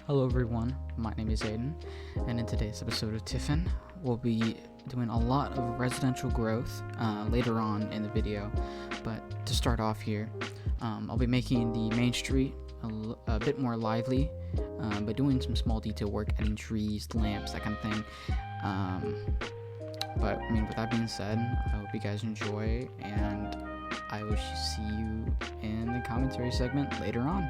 Hello everyone, my name is Zane, and in today's episode of Tiffin, we'll be doing a lot of residential growth later on in the video, but to start off here, I'll be making the main street a bit more lively, by doing some small detail work, adding trees, lamps, that kind of thing. But with that being said, I hope you guys enjoy, and I will see you in the commentary segment later on.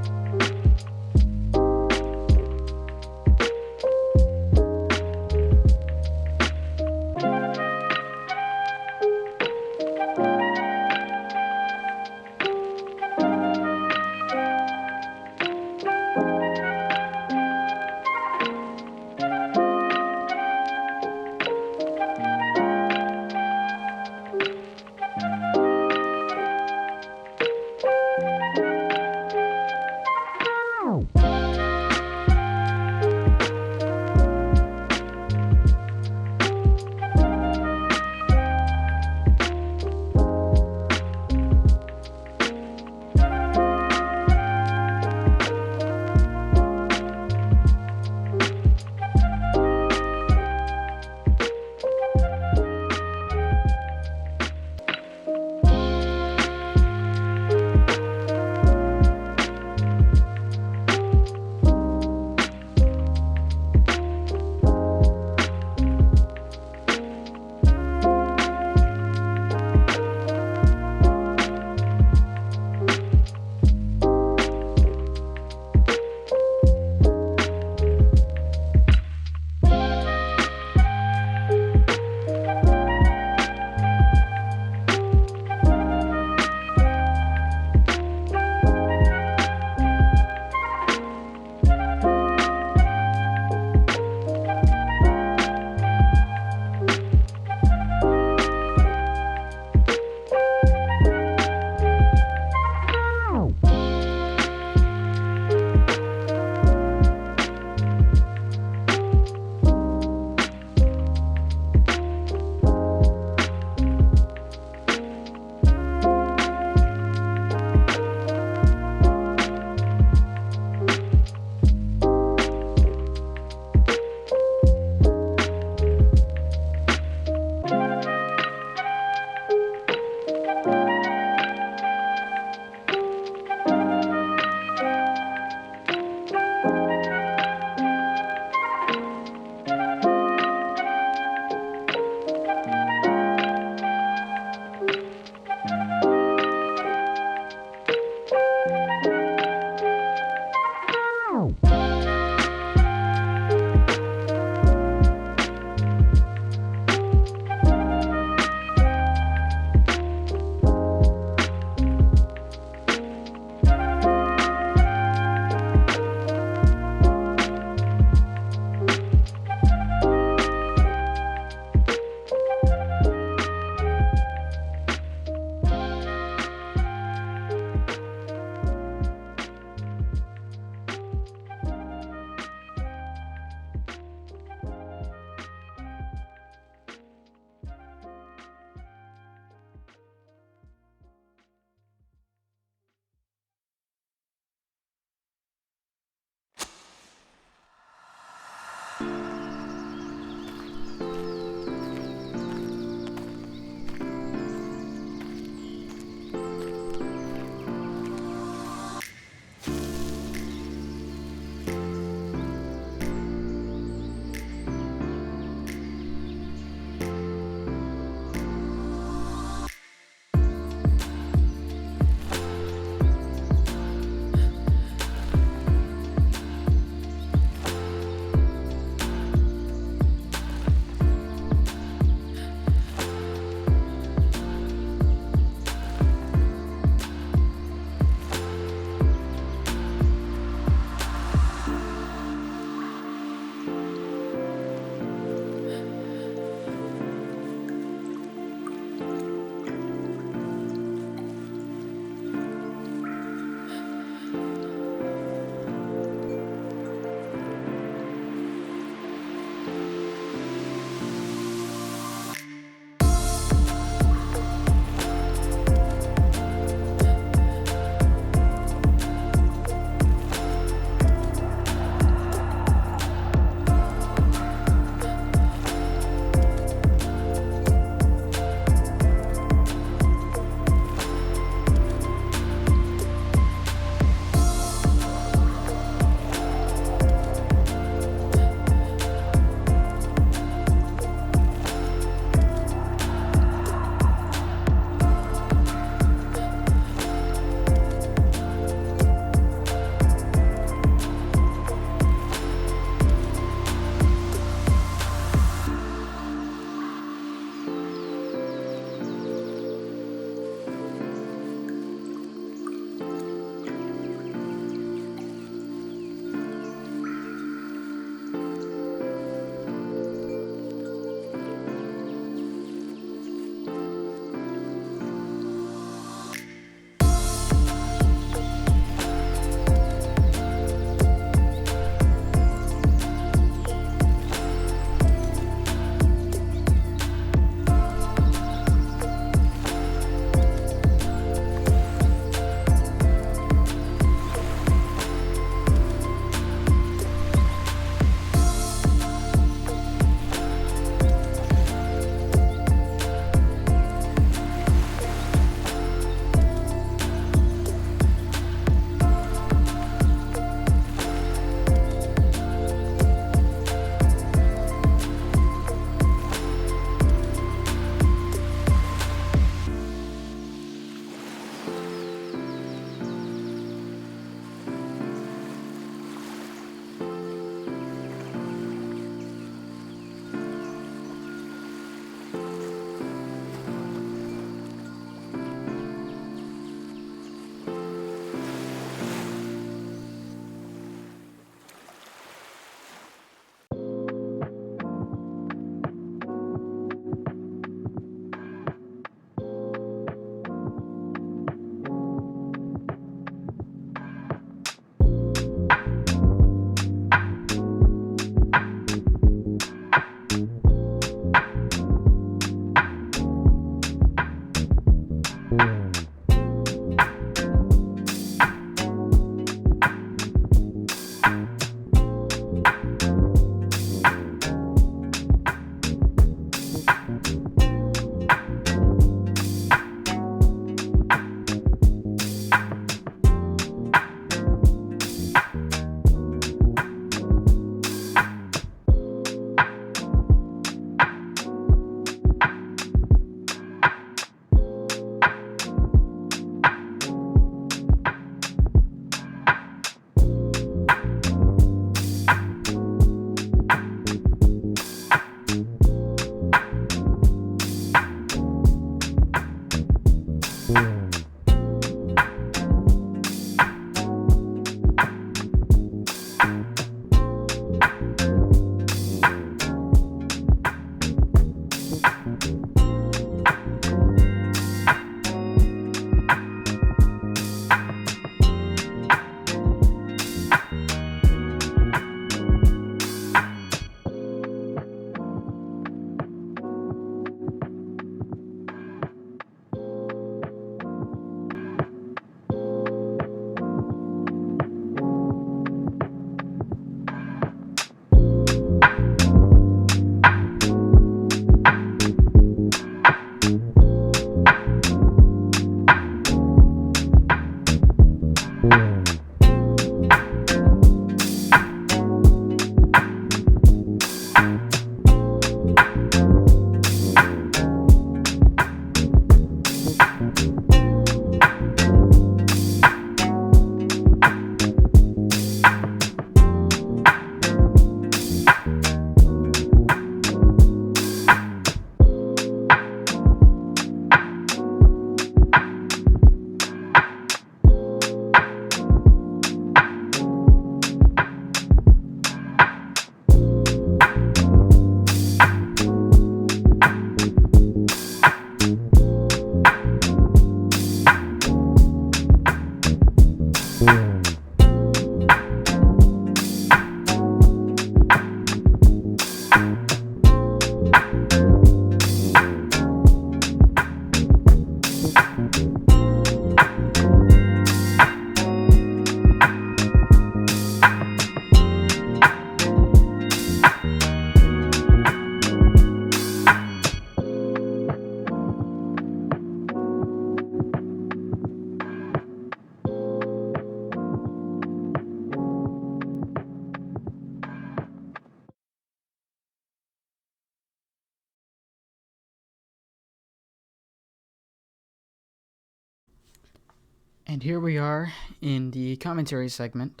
And here we are in the commentary segment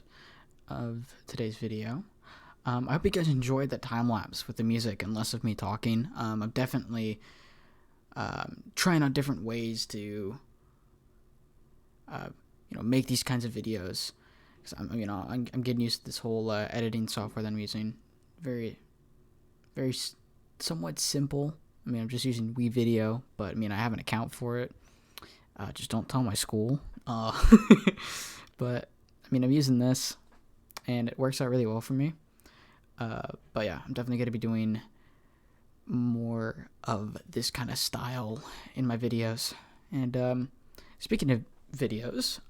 of today's video. I hope you guys enjoyed that time lapse with the music and less of me talking. I'm definitely trying out different ways to, make these kinds of videos. Cause I'm getting used to this whole editing software that I'm using. Very, very somewhat simple. I'm just using WeVideo, but I have an account for it. Just don't tell my school. But I'm using this, and it works out really well for me. But yeah, I'm definitely going to be doing more of this kind of style in my videos. And speaking of videos,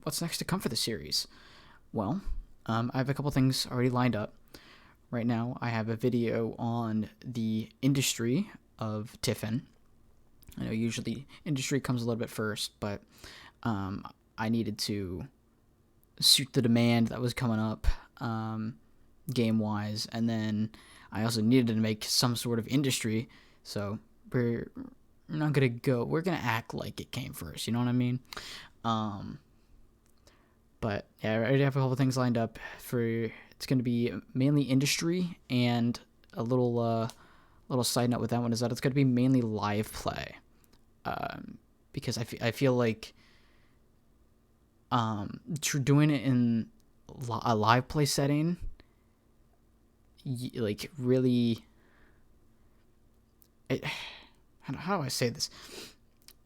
what's next to come for the series? Well, I have a couple things already lined up. Right now, I have a video on the industry of Tiffin. I know usually industry comes a little bit first, but I needed to suit the demand that was coming up game-wise, and then I also needed to make some sort of industry, so we're gonna act like it came first, you know what I mean? But yeah, I already have a couple things lined up for. It's gonna be mainly industry, and a little side note with that one is that it's gonna be mainly live play, because I feel like doing it in a live play setting, really, how do I say this?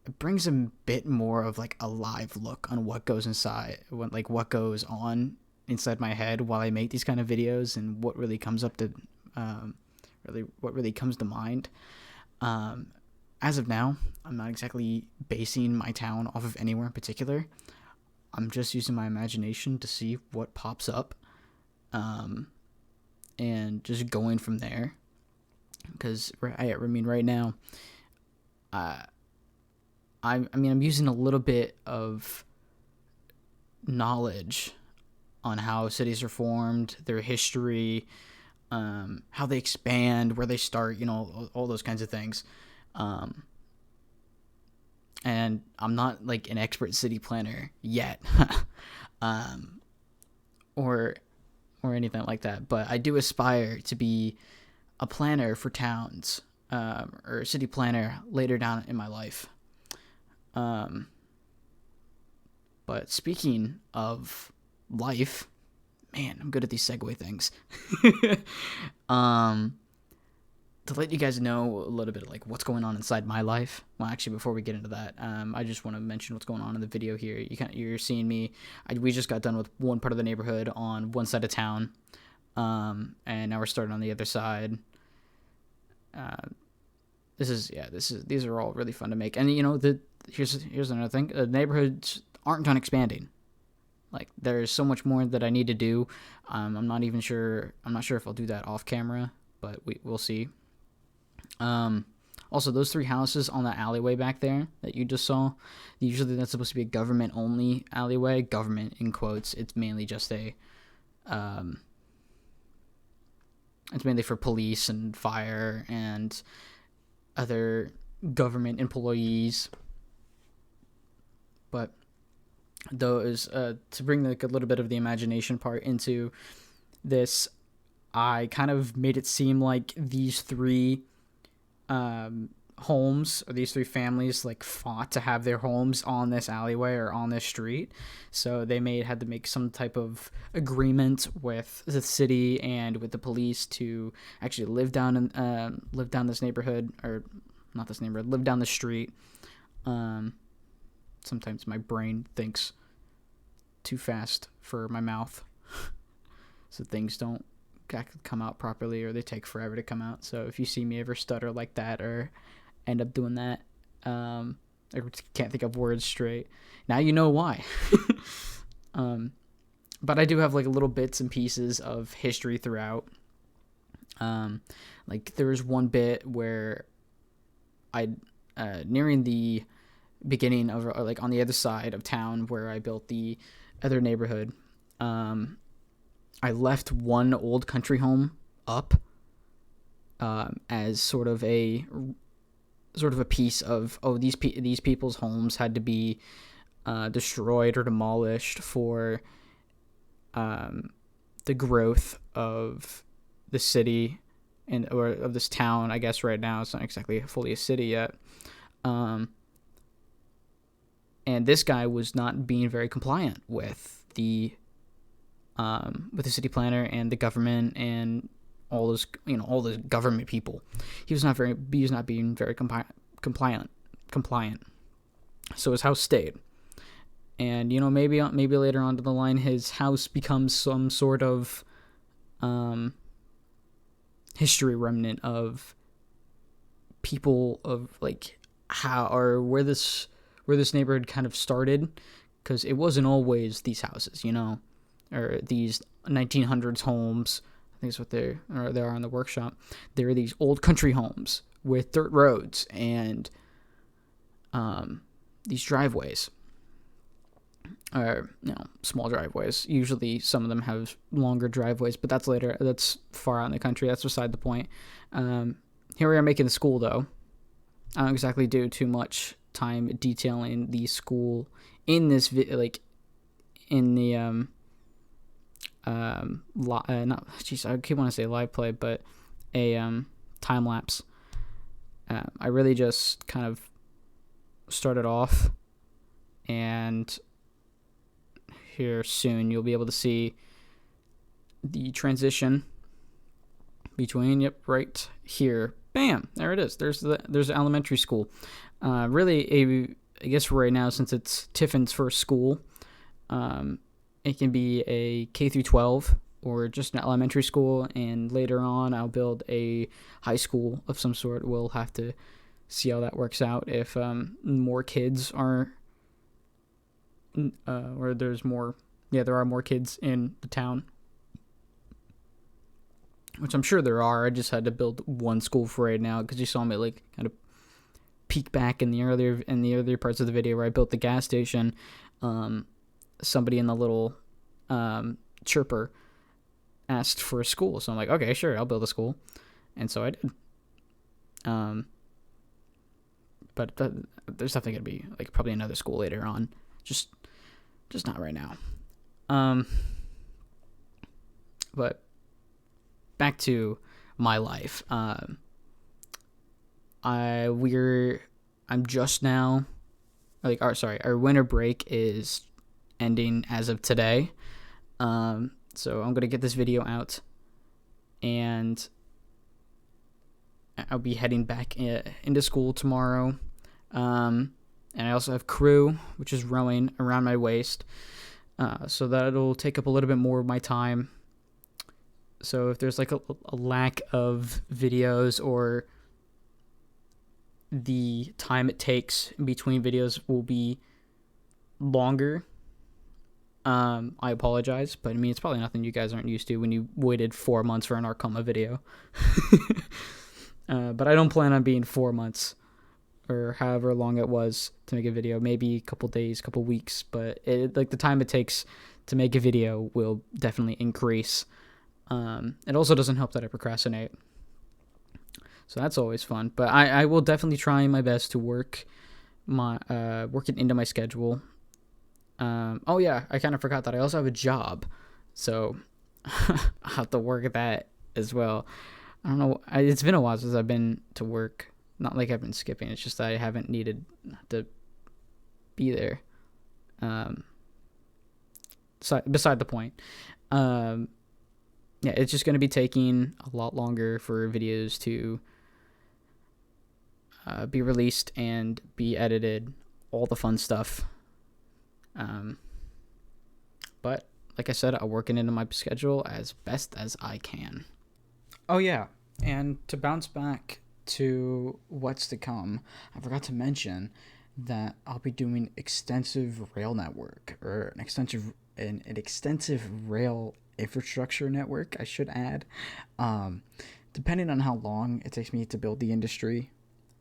It brings a bit more of like a live look on what goes inside, what goes on inside my head while I make these kind of videos, and what really comes up to, what really comes to mind. As of now, I'm not exactly basing my town off of anywhere in particular. I'm just using my imagination to see what pops up, and just going from there. Because right now, I'm using a little bit of knowledge on how cities are formed, their history, how they expand, where they start, all those kinds of things. And I'm not like an expert city planner yet, or anything like that. But I do aspire to be a planner for towns, or a city planner later down in my life. But speaking of life, man, I'm good at these segue things. To let you guys know a little bit of what's going on inside my life. Well, actually, before we get into that, I just want to mention what's going on in the video here. You're seeing me. We just got done with one part of the neighborhood on one side of town, and now we're starting on the other side. These are all really fun to make, and here's another thing: the neighborhoods aren't done expanding. There's so much more that I need to do. I'm not sure if I'll do that off camera, but we'll see. Also, those three houses on that alleyway back there that you just saw, usually that's supposed to be a government-only alleyway. Government in quotes. It's mainly just it's mainly for police and fire and other government employees. But those, to bring a little bit of the imagination part into this, I kind of made it seem like these three homes, or these three families, fought to have their homes on this alleyway or on this street. So they had to make some type of agreement with the city and with the police to actually live down this neighborhood, or not this neighborhood, live down the street. Sometimes my brain thinks too fast for my mouth, so things don't come out properly, or they take forever to come out. So if you see me ever stutter like that, or end up doing that, or can't think of words straight, now you know why. But I do have little bits and pieces of history throughout. There was one bit where nearing the beginning of on the other side of town where I built the other neighborhood, I left one old country home up, as sort of a piece of these people's homes had to be destroyed or demolished for the growth of the city or of this town. I guess right now it's not exactly fully a city yet. And this guy was not being very compliant with the city planner and the government and all the government people. He was not being very compliant. So his house stayed. And maybe later on to the line, his house becomes some sort of history remnant of people of like how or where this neighborhood kind of started, because it wasn't always these houses, or these 1900s homes. I think that's what they are in the workshop. There are these old country homes with dirt roads and these driveways. Or small driveways. Usually some of them have longer driveways, but that's later. That's far out in the country. That's beside the point. Here we are making the school, though. I don't exactly do too much time detailing the school in this in the I keep wanting to say live play, but a time lapse. I really just kind of started off, and here soon you'll be able to see the transition between right here. Bam, there it is. There's the elementary school. Really, I guess right now, since it's Tiffin's first school, it can be a K through 12 or just an elementary school, and later on I'll build a high school of some sort. We'll have to see how that works out. If more kids are or there's more, there are more kids in the town, which I'm sure there are. I just had to build one school for right now because you saw me kind of peek back in the earlier parts of the video where I built the gas station. Somebody in the little chirper asked for a school, so I'm like, okay, sure, I'll build a school, and so I did. But there's definitely gonna be probably another school later on, just not right now. But back to my life. I'm just now, our winter break is ending as of today. So I'm gonna get this video out, and I'll be heading back into school tomorrow. And I also have crew, which is rowing around my waist. So that'll take up a little bit more of my time. So if there's a lack of videos, or the time it takes in between videos will be longer, I apologize, but I mean, it's probably nothing you guys aren't used to when you waited 4 months for an Arcoma video. But I don't plan on being 4 months or however long it was to make a video. Maybe a couple days, couple weeks, but the time it takes to make a video will definitely increase. It also doesn't help that I procrastinate, so that's always fun. But I will definitely try my best to work it into my schedule. Oh yeah, I kind of forgot that I also have a job, so I have to work that as well. I don't know. It's been a while since I've been to work. Not like I've been skipping. It's just that I haven't needed to be there. So beside the point. Yeah, it's just going to be taking a lot longer for videos to be released and be edited, all the fun stuff. But like I said, I'll work it into my schedule as best as I can. Oh yeah, and to bounce back to what's to come, I forgot to mention that I'll be doing extensive rail network, or an extensive rail infrastructure network, I should add. Depending on how long it takes me to build the industry,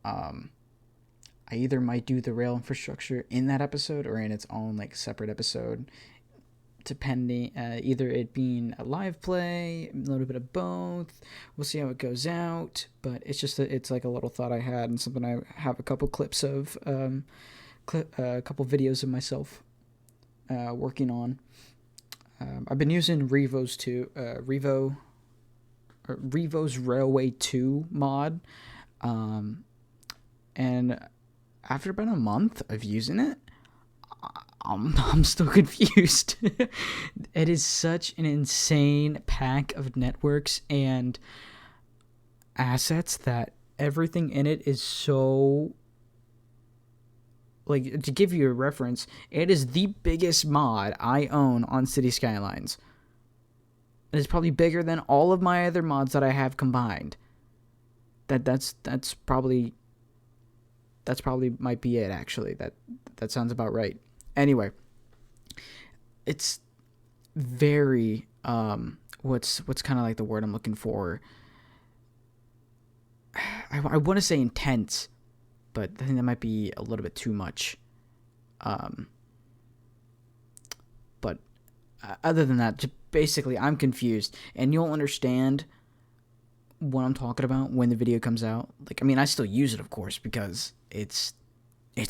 I either might do the rail infrastructure in that episode or in its own separate episode, depending, either it being a live play, a little bit of both. We'll see how it goes out, but it's just it's a little thought I had, and something I have a couple clips of, a couple videos of myself working on. I've been using Revo's Railway 2 mod, and after about a month of using it, I'm still confused. It is such an insane pack of networks and assets that everything in it is so, like, to give you a reference, it is the biggest mod I own on City Skylines. It is probably bigger than all of my other mods that I have combined. That's probably might be it, actually. That sounds about right. Anyway, it's very what's kind of like the word I'm looking for. I want to say intense, but I think that might be a little bit too much. But other than that, just basically, I'm confused, and you'll understand what I'm talking about when the video comes out. Like, I mean, I still use it, of course, because it's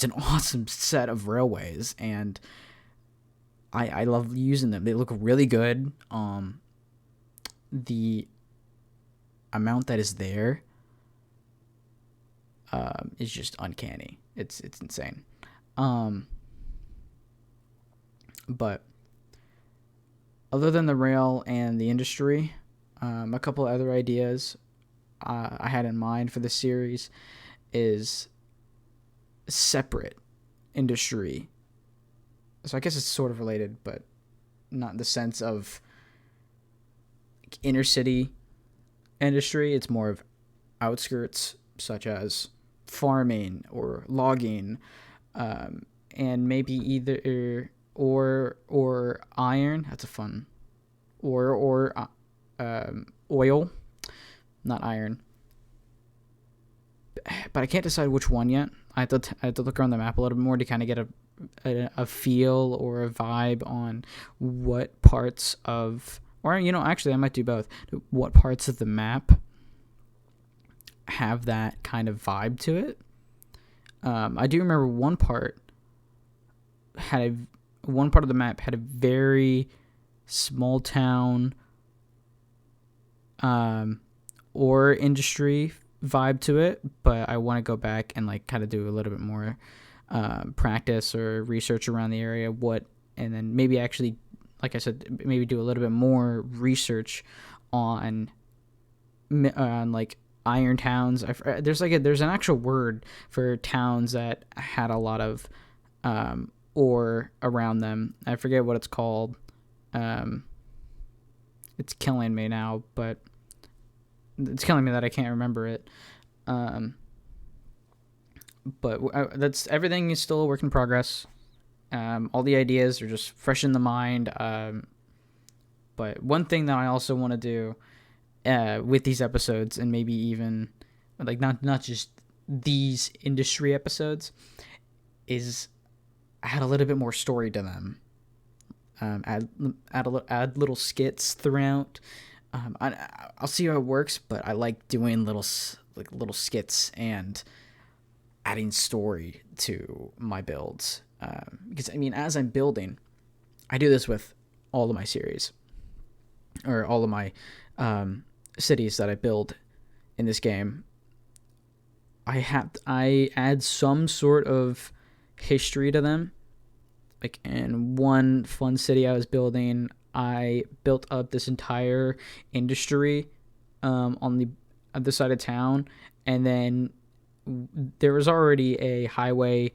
an awesome set of railways, and I love using them. They look really good. The amount that is there is just uncanny. It's insane. But other than the rail and the industry, a couple other ideas I had in mind for the series is separate industry. So I guess it's sort of related, but not in the sense of inner city industry. It's more of outskirts, such as farming or logging, and maybe either or iron. That's a fun. Or oil, not iron. But I can't decide which one yet. I have to look around the map a little bit more to kind of get a feel or a vibe on what parts of, or actually I might do both. What parts of the map have that kind of vibe to it. I do remember one part of the map had a very small town or industry vibe to it, but I want to go back and like kind of do a little bit more practice or research around the area, and then maybe actually, like I said, maybe do a little bit more research on like iron towns. There's an actual word for towns that had a lot of ore around them. I forget what it's called. It's killing me now, but it's killing me that I can't remember it. But that's, everything is still a work in progress. All the ideas are just fresh in the mind. But one thing that I also want to do with these episodes, and maybe even like not just these industry episodes, is add a little bit more story to them. Add little skits throughout. I'll see how it works, but I like doing little skits and adding story to my builds. Because I mean, as I'm building, I do this with all of my series, or all of my cities that I build in this game. I add some sort of history to them. Like in one fun city I was building, I built up this entire industry on the other side of town, and then there was already a highway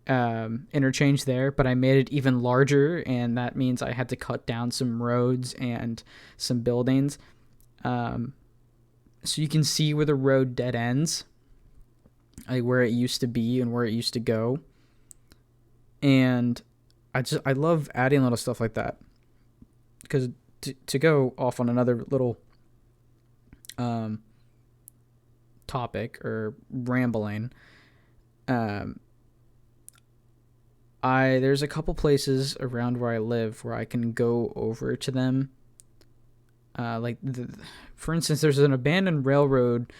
interchange there, but I made it even larger, and that means I had to cut down some roads and some buildings. So you can see where the road dead ends, like where it used to be and where it used to go. And I love adding little stuff like that, because to go off on another little topic or rambling, there's a couple places around where I live where I can go over to them. For instance, there's an abandoned railroad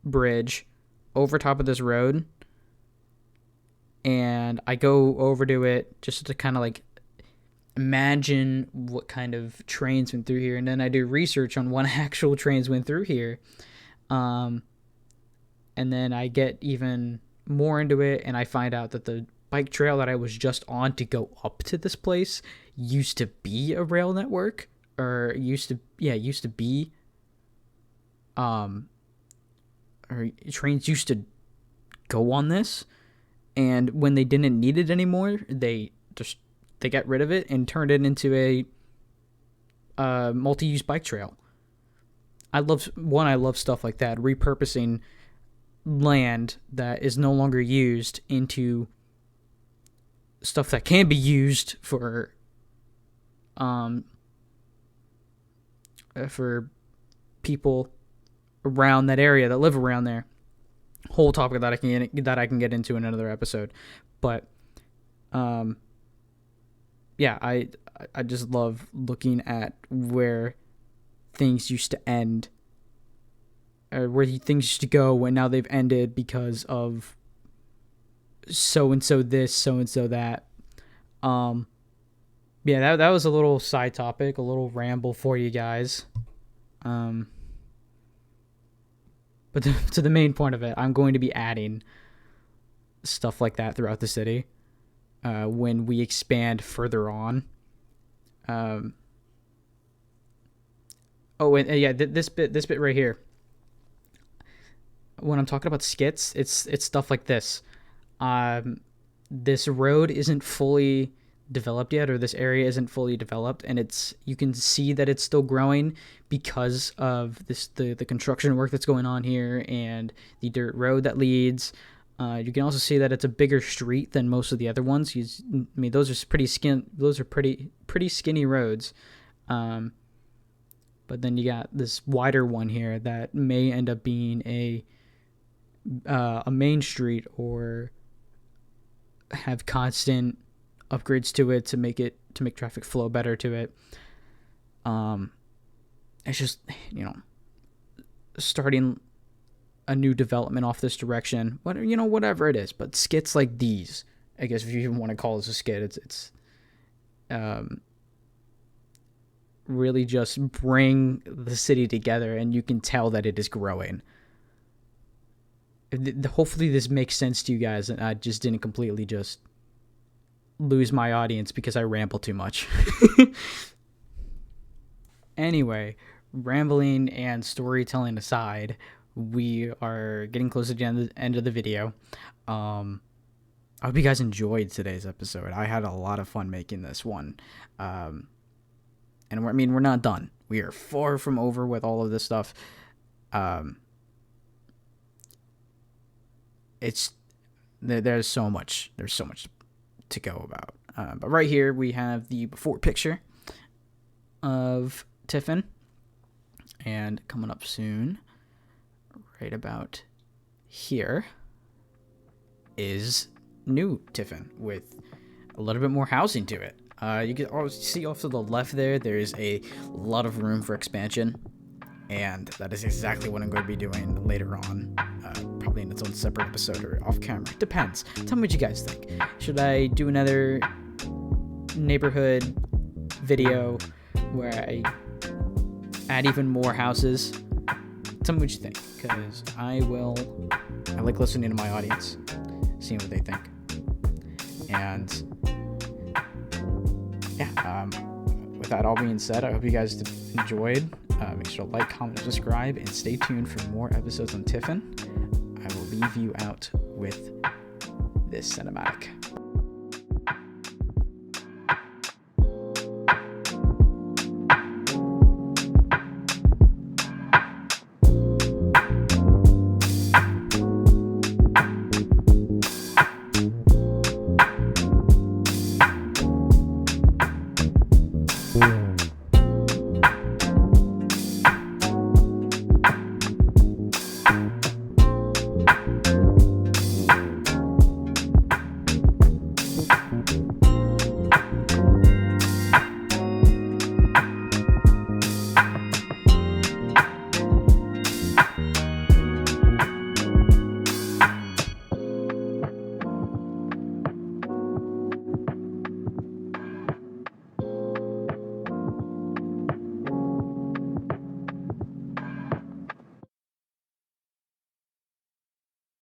bridge over top of this road, and I go over to it just to kind of like imagine what kind of trains went through here, and then I do research on what actual trains went through here. And then I get even more into it, and I find out that the bike trail that I was just on to go up to this place used to be a rail network, or used to be, or trains used to go on this, and when they didn't need it anymore, they got rid of it and turned it into a multi-use bike trail. I love stuff like that, repurposing land that is no longer used into stuff that can be used for people around that area that live around there. Whole topic that I can get into in another episode, but yeah, I just love looking at where things used to end, or where things used to go, and now they've ended because of so and so this, so and so that. Yeah, that was a little side topic, a little ramble for you guys. But to the main point of it, I'm going to be adding stuff like that throughout the city when we expand further on. And yeah, this bit right here. When I'm talking about skits, it's stuff like this. This road isn't fully developed yet, or this area isn't fully developed, and you can see that it's still growing because of the construction work that's going on here and the dirt road that leads. You can also see that it's a bigger street than most of the other ones. Those are pretty skinny roads. But then you got this wider one here that may end up being a main street, or have constant upgrades to it to make traffic flow better to it. It's just, starting a new development off this direction, whatever it is. But skits like these, I guess, if you even want to call this a skit, it's really just bring the city together, and you can tell that it is growing. Hopefully this makes sense to you guys, and I just didn't completely just lose my audience because I ramble too much. Anyway, rambling and storytelling aside, we are getting close to the end of the video. I hope you guys enjoyed today's episode. I had a lot of fun making this one. And we're not done. We are far from over with all of this stuff. There's so much to go about. But right here we have the before picture of Tiffin, and coming up soon, right about here, is new Tiffin with a little bit more housing to it. You can also see off to the left there is a lot of room for expansion, and that is exactly what I'm going to be doing later on, probably in its own separate episode or off camera. Depends. Tell me what you guys think. Should I do another neighborhood video where I add even more houses? Tell me what you think, because I like listening to my audience, seeing what they think. And yeah, with that all being said, I hope you guys enjoyed. Make sure to like, comment, and subscribe, and stay tuned for more episodes on Tiffin. I will leave you out with this cinematic. Yeah.